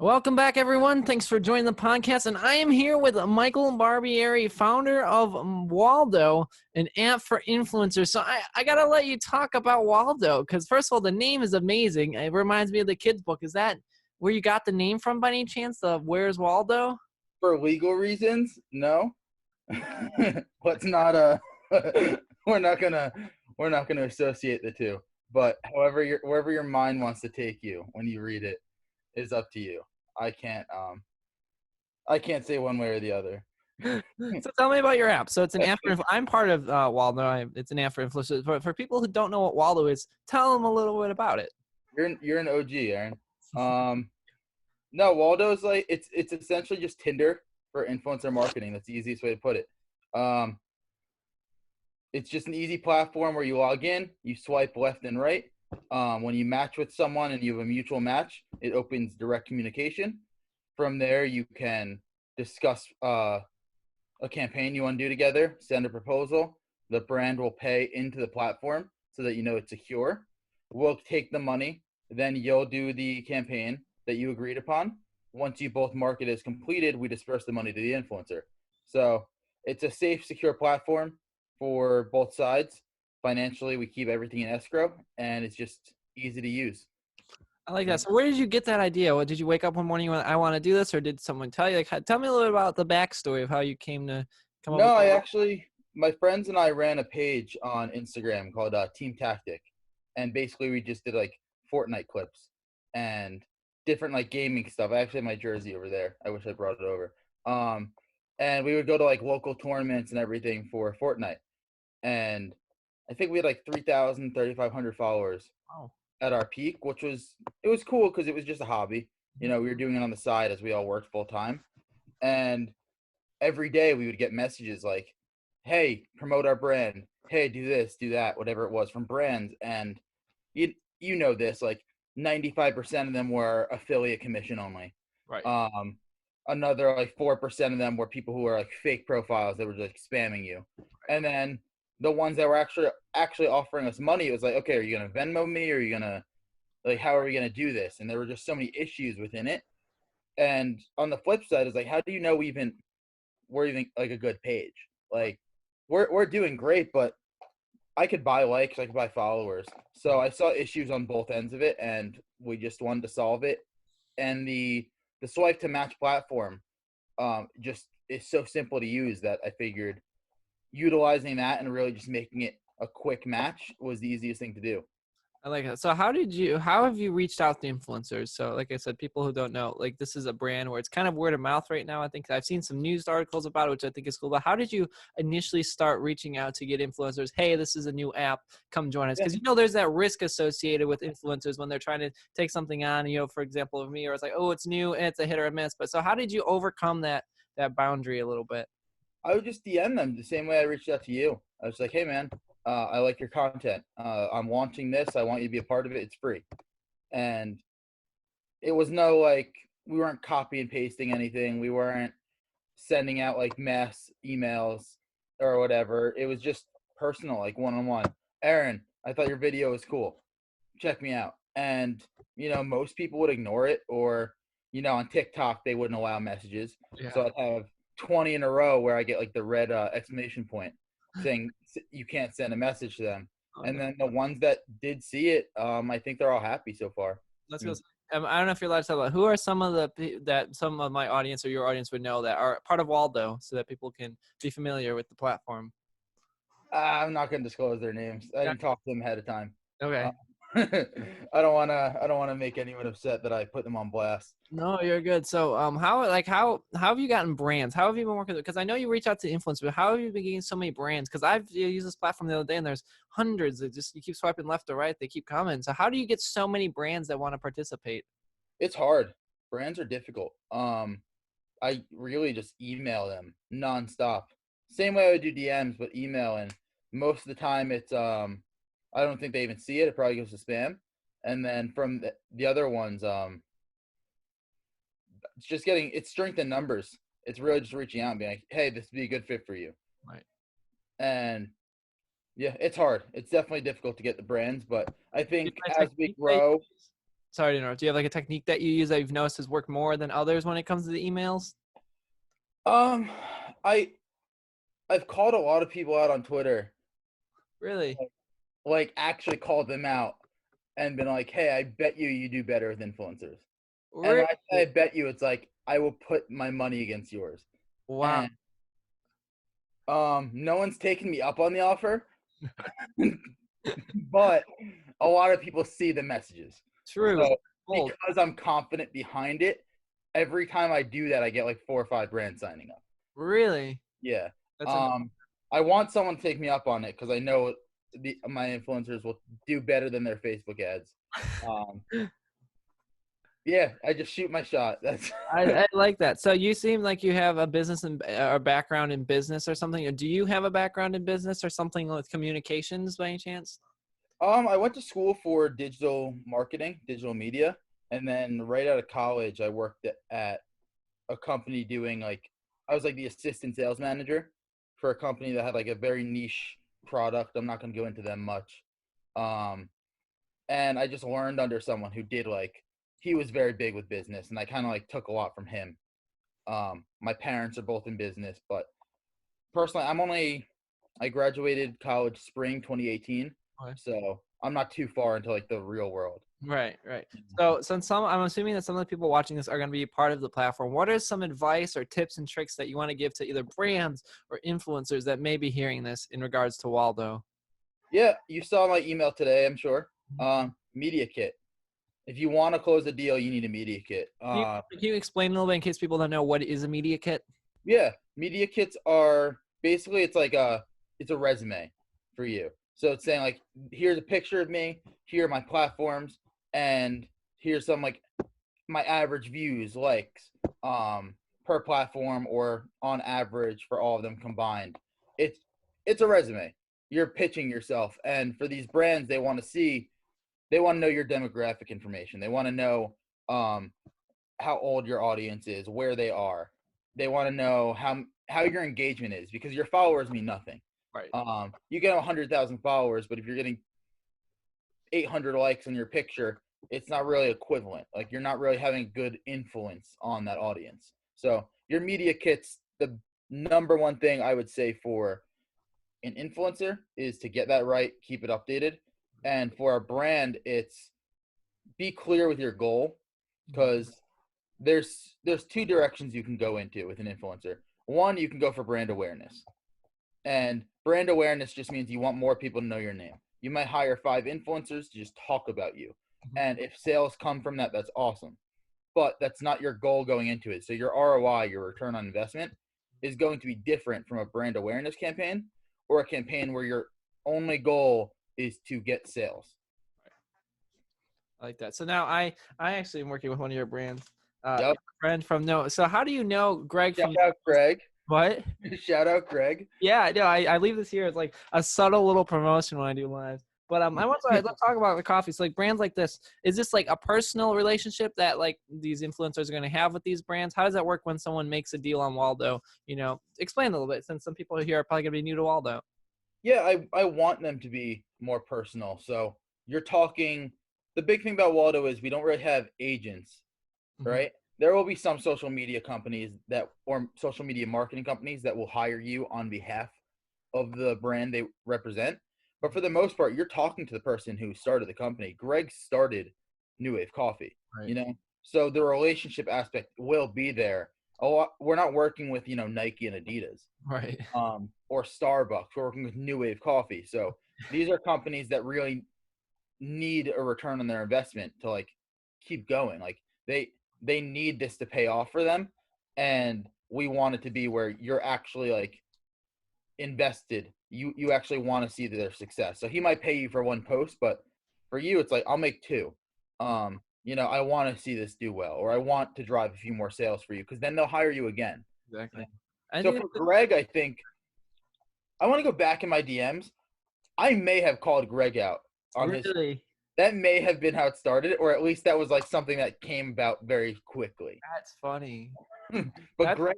Welcome back, everyone. Thanks for joining the podcast. And I am here with Michael Barbieri, founder of Waldoo, an app for influencers. So I got to let you talk about Waldoo because, first of all, the name is amazing. It reminds me of the kids' book. Is that where you got the name from by any chance? The Where's Waldo? For legal reasons, no. Let's not we're not gonna associate the two. But however wherever your mind wants to take you when you read it is up to you. I can't say one way or the other. So tell me about your app. So it's an app for I'm part of Waldo. It's an app for influencers. But for people who don't know what Waldo is, tell them a little bit about it. You're an OG, Aaron. No, Waldo's like it's essentially just Tinder for influencer marketing. That's the easiest way to put it. It's just an easy platform where you log in, you swipe left and right. When you match with someone and you have a mutual match, it opens direct communication. From there, you can discuss a campaign you want to do together, send a proposal. The brand will pay into the platform so that you know it's secure. We'll take the money, then you'll do the campaign that you agreed upon. Once you both market is completed, we disperse the money to the influencer. So it's a safe, secure platform for both sides. Financially, we keep everything in escrow, and it's just easy to use. I like that. So where did you get that idea? What, did you wake up one morning and went, I want to do this, or did someone tell you? Like, tell me a little bit about the backstory of how you came to come up No, with I that. actually, my friends and I ran a page on Instagram called Team Tactic, and basically we just did like Fortnite clips and different like gaming stuff. I actually have my jersey over there. I wish I brought it over. And we would go to like local tournaments and everything for Fortnite, and I think we had like 3,000, 3,500 followers Oh. at our peak, it was cool because it was just a hobby. You know, we were doing it on the side as we all worked full time, and every day we would get messages like, "Hey, promote our brand. Hey, do this, do that, whatever it was from brands." And you know this, like 95% of them were affiliate commission only. Right. Um, Another like 4% of them were people who were like fake profiles that were like spamming you, and then the ones that were actually offering us money, it was like, okay, are you gonna Venmo me, or are you gonna like how are we gonna do this? And there were just so many issues within it. And on the flip side, is like, how do you know we're even like a good page? Like we're doing great, but I could buy likes, I could buy followers. So I saw issues on both ends of it, and we just wanted to solve it. And the swipe to match platform just is so simple to use that I figured utilizing that and really just making it a quick match was the easiest thing to do. I like that. So how have you reached out to influencers? So like I said, people who don't know, like this is a brand where it's kind of word of mouth right now. I think I've seen some news articles about it, which I think is cool. But how did you initially start reaching out to get influencers? Hey, this is a new app. Come join us. Yeah. Because there's that risk associated with influencers when they're trying to take something on, for example, of me, or it's like, oh, it's new and it's a hit or a miss. But so how did you overcome that boundary a little bit? I would just DM them the same way I reached out to you. I was like, hey, man, I like your content. I'm launching this. I want you to be a part of it. It's free. And it was no like, we weren't copy and pasting anything. We weren't sending out like mass emails or whatever. It was just personal, like one on one. Aaron, I thought your video was cool. Check me out. And, most people would ignore it, or, on TikTok, they wouldn't allow messages. Yeah. So I'd have 20 in a row where I get like the red exclamation point saying you can't send a message to them. Oh, And no. then the ones that did see it, I think they're all happy so far. Let's go. I don't know if you're allowed to talk about who are some of that some of my audience or your audience would know that are part of Waldo, so that people can be familiar with the platform. I'm not going to disclose their names. I Yeah. didn't talk to them ahead of time. Okay. I don't want to make anyone upset that I put them on blast. No, you're good. So, how have you gotten brands? How have you been working? Because I know you reach out to influencers, but how have you been getting so many brands? Because I've used this platform the other day, and there's hundreds. You keep swiping left or right, they keep coming. So, how do you get so many brands that want to participate? It's hard. Brands are difficult. I really just email them nonstop. Same way I would do DMs, but email. And most of the time it's I don't think they even see it. It probably goes to spam. And then from the other ones, it's strength in numbers. It's really just reaching out and being like, hey, this would be a good fit for you. Right. And yeah, it's hard. It's definitely difficult to get the brands, but I If think I as we technique that you grow, use? Sorry to interrupt. Do you have like a technique that you use that you've noticed has worked more than others when it comes to the emails? Um, I I've called a lot of people out on Twitter, Really? like actually called them out and been like, "Hey, I bet you do better with influencers." And Really? when I say I bet you, it's like I will put my money against yours. Wow. And no one's taken me up on the offer, but a lot of people see the messages. True. So Bold. because I'm confident behind it, every time I do that, I get like 4 or 5 brands signing up. Really? Yeah. That's a Um, I want someone to take me up on it because I know my influencers will do better than their Facebook ads. Um, yeah, I just shoot my shot. That's I like that. So you seem like you have a business and or background in business or something. Or do you have a background in business or something with communications by any chance? I went to school for digital marketing, digital media, and then right out of college, I worked at a company doing like I was like the assistant sales manager for a company that had like a very niche product. I'm not going to go into them much. Um, and I just learned under someone who did like he was very big with business, and I kind of like took a lot from him. My parents are both in business, but personally, I graduated college spring 2018, Okay. so I'm not too far into like the real world. Right, right. So since I'm assuming that some of the people watching this are going to be part of the platform, what are some advice or tips and tricks that you want to give to either brands or influencers that may be hearing this in regards to Waldo? Yeah, you saw my email today, I'm sure. Media kit. If you want to close a deal, you need a media kit. Can you explain a little bit in case people don't know what is a media kit? Yeah, media kits are basically it's a resume for you. So it's saying like, here's a picture of me, here are my platforms, and here's some like my average views, likes, per platform or on average for all of them combined. It's it's a resume. You're pitching yourself, and for these brands, they want to know your demographic information. They want to know um, how old your audience is, where they are. They want to know how your engagement is because your followers mean nothing. Right. You get 100,000 followers, but if you're getting 800 likes on your picture, it's not really equivalent. Like you're not really having good influence on that audience. So your media kit's the number one thing I would say for an influencer is to get that right, keep it updated. And for a brand, it's be clear with your goal because there's 2 directions you can go into with an influencer. One, you can go for brand awareness. And brand awareness just means you want more people to know your name. You might hire 5 influencers to just talk about you. And if sales come from that, that's awesome. But that's not your goal going into it. So your ROI, your return on investment, is going to be different from a brand awareness campaign or a campaign where your only goal is to get sales. I like that. So now I actually am working with one of your brands. Yep. Friend from no. So how do you know Greg Shout from out Greg. what? Shout out Greg. Yeah, I know. I leave this here as like a subtle little promotion when I do live. But I'd love to talk about the coffee. So like brands like this, is this like a personal relationship that like these influencers are going to have with these brands? How does that work when someone makes a deal on Waldo? You know, explain a little bit since some people here are probably going to be new to Waldo. Yeah, I want them to be more personal. So you're talking the big thing about Waldo is we don't really have agents, Mhm. right? There will be some social media companies that or social media marketing companies that will hire you on behalf of the brand they represent. But for the most part, you're talking to the person who started the company. Greg started New Wave Coffee, Right. you know? So the relationship aspect will be there. We're not working with, Nike and Adidas, Right. or Starbucks. We're working with New Wave Coffee. So these are companies that really need a return on their investment to like keep going. Like they need this to pay off for them, and we want it to be where you're actually like invested. You actually want to see their success. So he might pay you for 1 post, but for you, it's like I'll make 2. I want to see this do well, or I want to drive a few more sales for you because then they'll hire you again. Exactly. I So think for Greg, I think I want to go back in my DMs. I may have called Greg out on his. really That may have been how it started, or at least that was like something that came about very quickly. that's funny. But That's Greg,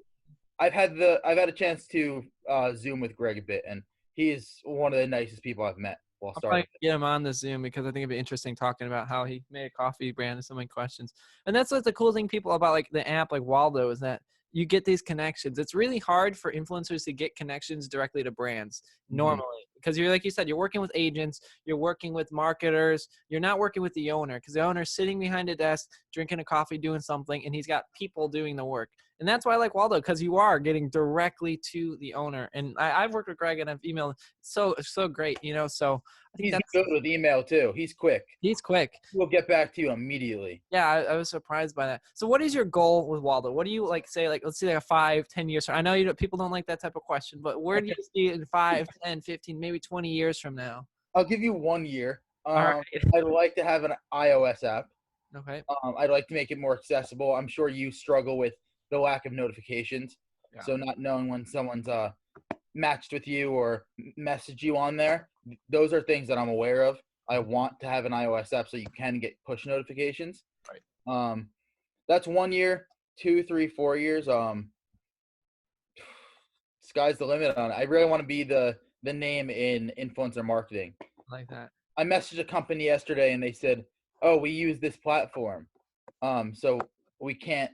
I've had a chance to Zoom with Greg a bit, and he is one of the nicest people I've met. while I'll probably starting. get him on the Zoom because I think it'd be interesting talking about how he made a coffee brand and so many questions. And that's what's the cool thing people about like the app like Waldo is that you get these connections. It's really hard for influencers to get connections directly to brands normally because you're like you said, you're working with agents, you're working with marketers, you're not working with the owner because the owner's sitting behind a desk drinking a coffee doing something and he's got people doing the work. And that's why I like Waldo because you are getting directly to the owner. And I've worked with Greg and I've emailed so great, you know. So I think He's that's good with email too. He's quick. he's quick. We'll get back to you immediately. Yeah, I was surprised by that. So what is your goal with Waldo? What do you like say like let's say like a 5-10 years from I know people don't like that type of question, but where do you see it in 5, 10, 15, maybe 20 years from now? I'll give you 1 year. All right. I'd like to have an iOS app. Okay. I'd like to make it more accessible. I'm sure you struggle with the lack of notifications. Yeah. So not knowing when someone's matched with you or message you on there. Those are things that I'm aware of. I want to have an iOS app so you can get push notifications. Right. That's 1 year, 2, 3, 4 years. Sky's the limit on it. I really want to be the name in influencer marketing. Like that. I messaged a company yesterday and they said, "Oh, we use this platform, so we can't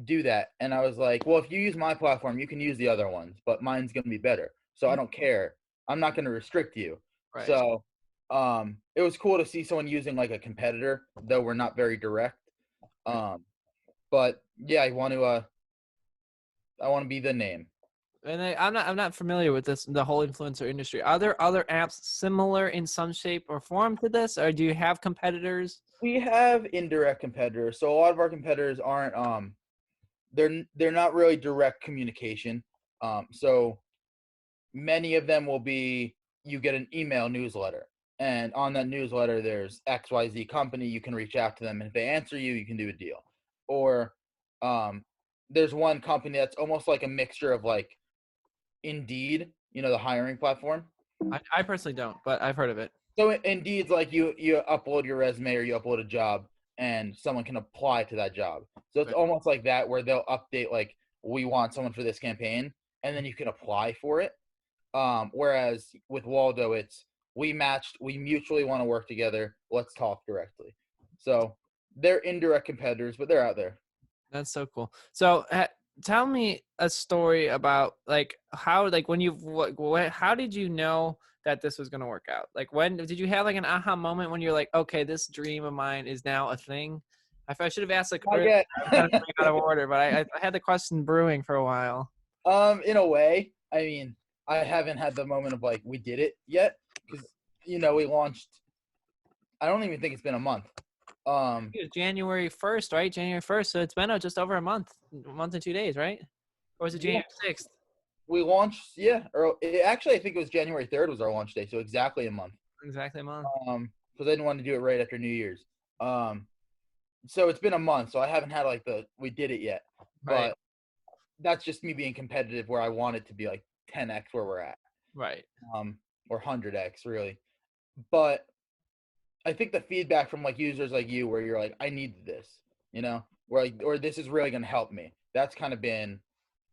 do that." And I was like, "Well, if you use my platform, you can use the other ones, but mine's gonna be better. So I don't care. I'm not gonna restrict you." Right. So, it was cool to see someone using like a competitor, though we're not very direct. But yeah, I want to be the name. And I'm not familiar with the whole influencer industry. Are there other apps similar in some shape or form to this, or do you have competitors? We have indirect competitors, so a lot of our competitors aren't they're not really direct communication. So many of them will be you get an email newsletter, and on that newsletter there's XYZ company. You can reach out to them, and if they answer you, you can do a deal. Or there's one company that's almost like a mixture of like Indeed, the hiring platform. I personally don't, but I've heard of it. So Indeed's like you upload your resume or you upload a job and someone can apply to that job. So it's Right. almost like that where they'll update like we want someone for this campaign and then you can apply for it. Whereas with Waldo, it's we mutually want to work together. Let's talk directly. So they're indirect competitors, but they're out there. That's so cool. So tell me a story about like how like when how did you know that this was going to work out? Like when did you have like an aha moment when you're like, okay, this dream of mine is now a thing? I should have asked like Not kind of out of order, but I had the question brewing for a while. In a way, I mean, I haven't had the moment of like we did it yet because we launched. I don't even think it's been a month. It was January 1st, right? January 1st. So it's been just over a month and 2 days, right? Or was it January 6th? We launched, yeah, or actually I think it was January 3rd was our launch day, so exactly a month. Exactly a month. Because I didn't want to do it right after New Year's. So it's been a month, so I haven't had like we did it yet, Right. but that's just me being competitive where I want it to be like 10x where we're at, Right. or 100x really. But I think the feedback from like users like you, where you're like, I need this, where like, or this is really gonna help me. That's kind of been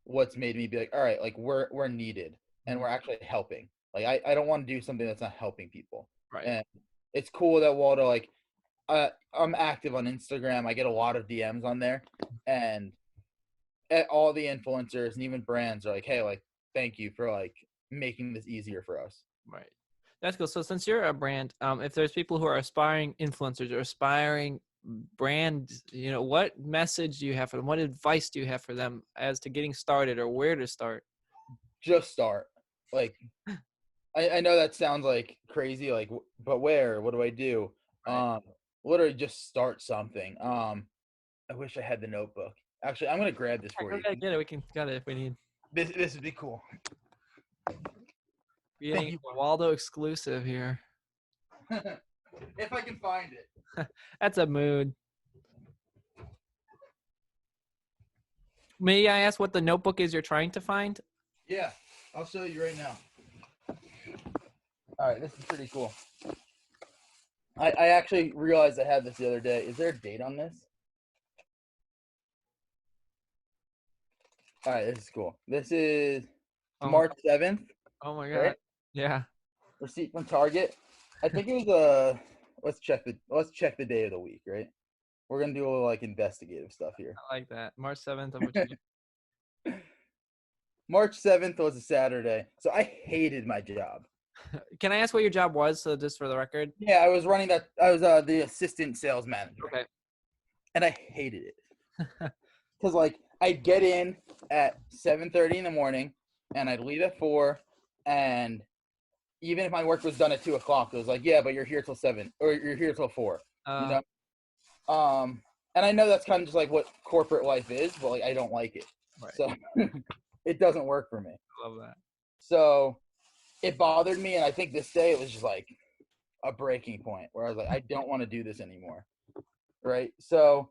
what's made me be like, all right, like we're needed and we're actually helping. Like I don't want to do something that's not helping people. Right. And it's cool that Waldo, like I'm active on Instagram. I get a lot of DMs on there, and all the influencers and even brands are like, hey, like thank you for like making this easier for us. Right. That's cool. So since you're a brand, if there's people who are aspiring influencers or aspiring brands, what message do you have for them? What advice do you have for them as to getting started or where to start? Just start. Like I know that sounds like crazy, like but where? What do I do? Right. Literally just start something. I wish I had the notebook. Actually, I'm gonna grab this for you. Get it. We can get it if we need. This would be cool. Getting a Waldo exclusive here. If I can find it. That's a mood. May I ask what the notebook is you're trying to find? Yeah, I'll show you right now. All right, this is pretty cool. I actually realized I had this the other day. Is there a date on this? All right, this is cool. This is March 7th. Oh my God. Right? Yeah. receipt from Target. I think it was let's check the day of the week, right? We're gonna do a little like investigative stuff here. I like that. March 7th of which year? March 7th was a Saturday, so I hated my job. Can I ask what your job was? So just for the record. Yeah, I was running that. I was the assistant sales manager. Okay. And I hated it because like I'd get in at 7:30 in the morning, and I'd leave at 4, and even if my work was done at 2 o'clock, it was like, yeah, but you're here till 7 or you're here till 4. You know. And I know that's kind of just like what corporate life is, but like I don't like it, right. So it doesn't work for me. I love that. So it bothered me, and I think this day it was just like a breaking point where I was like, I don't want to do this anymore. Right. So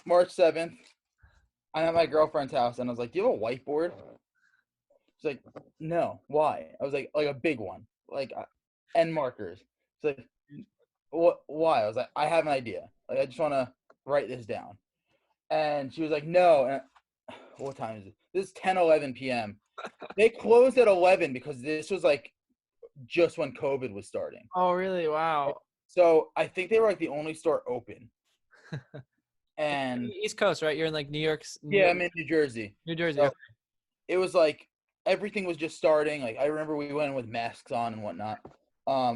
March 7th, I'm at my girlfriend's house, and I was like, do you have a whiteboard? She's like, no. Why? I was like a big one, like and markers. She's like, what? Why? I was like, I have an idea. Like, I just want to write this down. And she was like, no. And what time is it? This is 10:11 p.m. They closed at 11 because this was like just when COVID was starting. Oh, really? Wow. So I think they were like the only store open. And East Coast, right? You're in like New York. Yeah, I'm in New Jersey. New Jersey. So okay. It was like everything was just starting. Like I remember we went in with masks on and whatnot.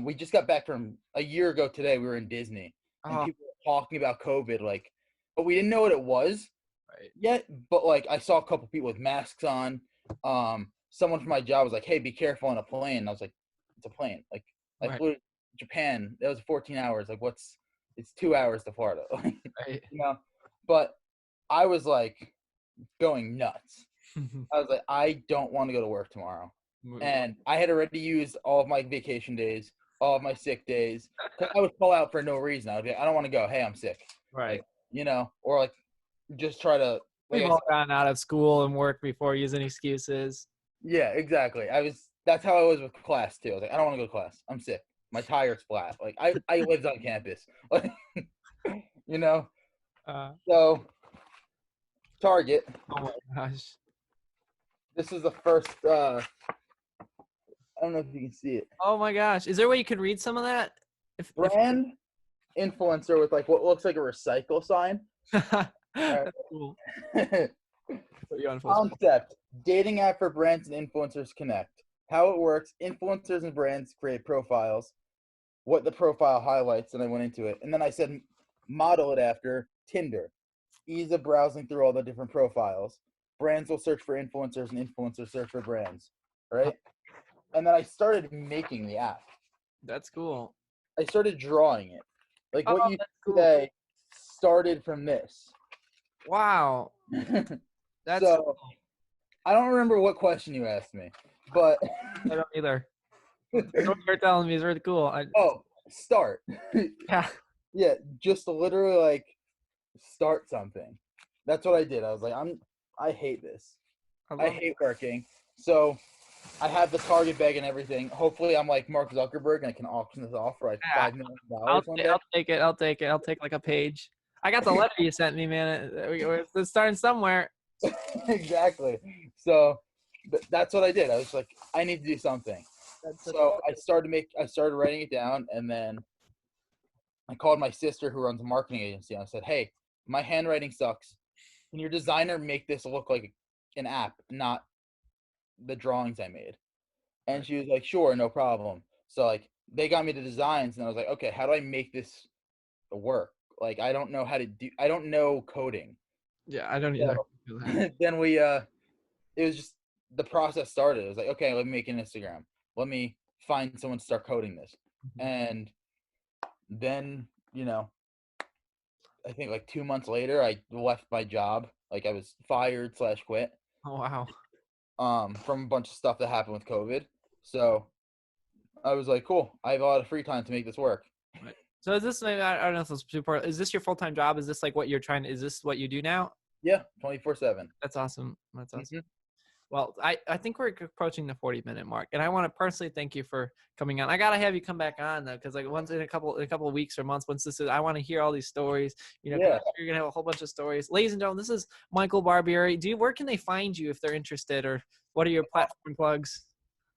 We just got back from a year ago today. We were in Disney, and people were talking about COVID, like, but we didn't know what it was yet. But like, I saw a couple people with masks on. Someone from my job was like, "Hey, be careful on a plane." And I was like, "It's a plane." Like I flew to Japan. That was 14 hours. Like, it's 2 hours to Florida. You know. But I was like going nuts. I was like, I don't want to go to work tomorrow. And I had already used all of my vacation days, all of my sick days. I would call out for no reason. I would be like, I don't want to go. Hey, I'm sick. Right. Like, you know, or like just try to. We've all gotten out of school and work before using excuses. Yeah, exactly. That's how I was with class too. I was like, I don't want to go to class. I'm sick. My tire's flat. Like I lived on campus. You know? So Target. Oh my gosh. This is the first I don't know if you can see it. Oh my gosh. Is there a way you could read some of that? Brand influencer with like what looks like a recycle sign. That's cool. Concept. Dating app for brands and influencers connect. How it works. Influencers and brands create profiles. What the profile highlights, and I went into it. And then I said model it after Tinder. Ease of browsing through all the different profiles. Brands will search for influencers and influencers search for brands. Right? And then I started making the app. That's cool. I started drawing it. Like what you see today started from this. Wow. That's so cool. I don't remember what question you asked me, but I don't either. What you're telling me is really cool. Start. Yeah. Yeah, just literally like start something. That's what I did. I was like, I hate this. I hate working. So I have the Target bag and everything. Hopefully I'm like Mark Zuckerberg and I can auction this off for like $5 million one day. I'll take it. I'll take like a page. I got the letter you sent me, man. It's starting somewhere. Exactly. So that's what I did. I was like, I need to do something. So I started writing it down, and then I called my sister who runs a marketing agency, and I said, hey, my handwriting sucks. Can your designer make this look like an app, not the drawings I made? And she was like, sure, no problem. So like they got me the designs, and I was like, okay, how do I make this work? Like I don't know coding. Yeah, I don't either. So, then it was just the process started. It was like, okay, let me make an Instagram. Let me find someone to start coding this. And then, I think like 2 months later, I left my job. Like I was fired / quit. Oh, wow. From a bunch of stuff that happened with COVID. So I was like, cool. I have a lot of free time to make this work. Right. So is this, I don't know if it's super, is this your full-time job? Is this like what is this what you do now? Yeah, 24/7. That's awesome. That's awesome. Mm-hmm. Well, I think we're approaching the 40-minute mark, and I want to personally thank you for coming on. I gotta have you come back on though, because like once in a couple of weeks or months, once this is, I want to hear all these stories. Yeah. You're gonna have a whole bunch of stories, ladies and gentlemen. This is Michael Barbieri. Where can they find you if they're interested, or what are your platform plugs?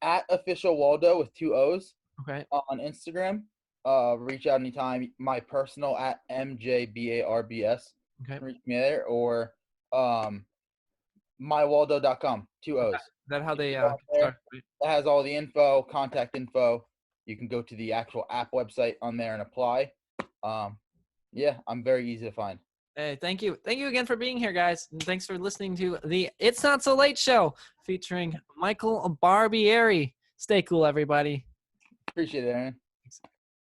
at official Waldo with 2 O's Okay. on Instagram. Reach out anytime. My personal at MJBARBS. Okay. Reach me there, or mywaldo.com, 2 Okay. O's. Is that how they Go start? there. That has all the info, contact info. You can go to the actual app website on there and apply. Yeah, I'm very easy to find. Hey, thank you. Thank you again for being here, guys. And thanks for listening to the It's Not So Late show featuring Michael Barbieri. Stay cool, everybody. Appreciate it, Aaron.